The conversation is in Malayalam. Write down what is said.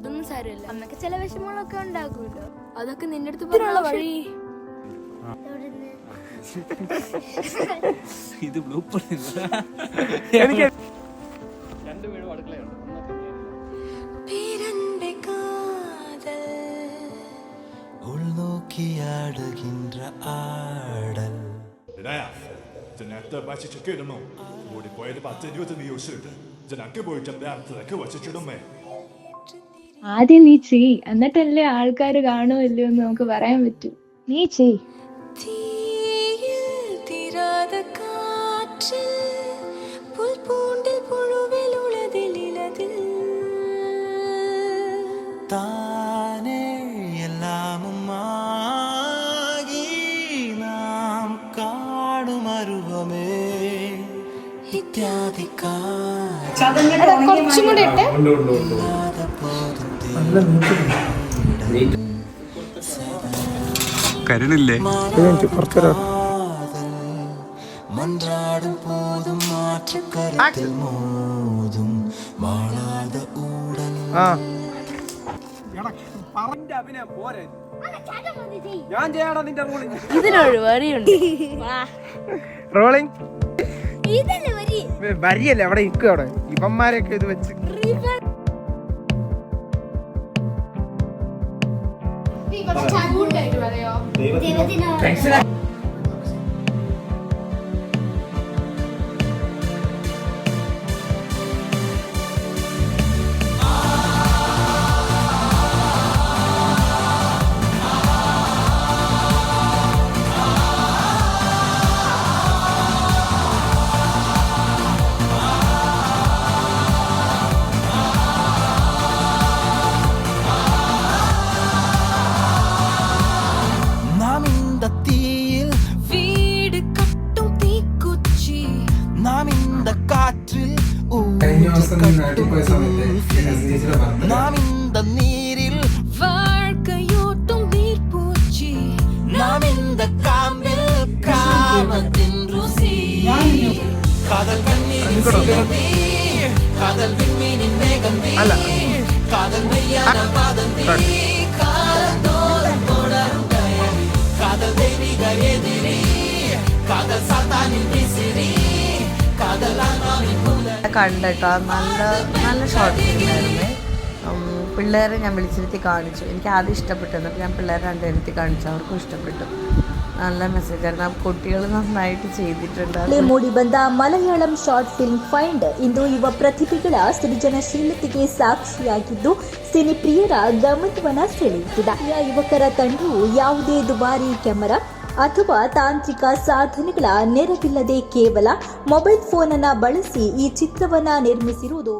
അതൊന്നും സാരമില്ല. അമ്മക്ക് ചില വിഷമങ്ങളൊക്കെ ഉണ്ടാകുമല്ലോ, അതൊക്കെ നിന്റെ അടുത്ത് പറയാനുള്ള വഴി. ഇത് ബ്ലൂപ്പർ ഉൾനോക്കിയാടുകിன்ற ആടൽ.这男的买起这个了吗？我的乖的把这牛子没有事的，这两个不会这么样子，可我是知道没？ ആദ്യം നീ ചെയ്, എന്നിട്ടല്ലേ ആൾക്കാർ കാണുമല്ലോ എന്ന് നമുക്ക് പറയാൻ പറ്റൂ. നീ ചെയ്. താനേ എല്ലാമുമാകി നാം കാണുമരുവമേ ഇത്യാദി കുറച്ചും കൂടെ ഇട്ട് കരണില്ലേ മന്ത്രാടും പോതും മാറ്റക്കരത്തിൽ മോതും മാളാത ഊടൽ. ഇതിനൊരു വരിയുണ്ട്. റോളിംഗ് വരിയല്ലേ അവിടെ ഇരിക്കും. അവിടെ ഇവന്മാരൊക്കെ ഇത് വെച്ച് നാം ഇന്ത നീരിൽ വാഴ്ക്കയോട്ടും നീർപ്പൂച്ചി നാം ഇന്ത കാമ്പിൽ കാമത്തിൻ രുചി കാതൽ കണ്ണീരിൻ സിഗതി കാതൽ വിണ്മീനിൻ മേഘം നീ കാതൽ മെയ്യാന പാദം നീ കാതൽ തോറും തുടരും കയറി കാതൽ ദൈവിക എതിരി കാതൽ സാത്താനിൻ വിസിരി കാതൽ ആത്മാവിൻ കണ്ടിട്ടോ. നല്ല ഷോർട്ട് ഫിലിമായിരുന്നു. പിള്ളേരെ ഞാൻ വിളിച്ചിരുത്തി കാണിച്ചു. എനിക്ക് ആദ്യം ഇഷ്ടപ്പെട്ടു. എന്നിട്ട് ഞാൻ പിള്ളേരെ രണ്ടുപേരത്തി കാണിച്ചു. അവർക്കും ഇഷ്ടപ്പെട്ടു. നല്ല മെസ്സേജായിരുന്നു. ആ കുട്ടികൾ നന്നായിട്ട് ചെയ്തിട്ടുണ്ട്. ಮೂಡಿಬಂದ ಮಲಯಾಳಂ ಶಾರ್ಟ್ ಫಿಲ್ಮ್ ಫೈಂಡ್ ಇಂದು ಯುವ ಪ್ರತಿಭೆಗಳ ಸೃಜನಶೀಲತೆಗೆ ಸಾಕ್ಷಿಯಾಗಿದ್ದು ಸಿನಿ ಪ್ರಿಯರ ಗಮನವನ್ನ ಸೆಳೆಯುತ್ತಿದೆ. ಯುವಕರ ತಂಡವು ಯಾವುದೇ ದುಬಾರಿ ಕ್ಯಾಮೆರಾ ಅಥವಾ ತಾಂತ್ರಿಕ ಸಾಧನಗಳ ನೆರವಿಲ್ಲದೆ ಕೇವಲ ಮೊಬೈಲ್ ಫೋನ್ ಅನ್ನು ಬಳಸಿ ಈ ಚಿತ್ರವನ್ನ ನಿರ್ಮಿಸಿರುವುದು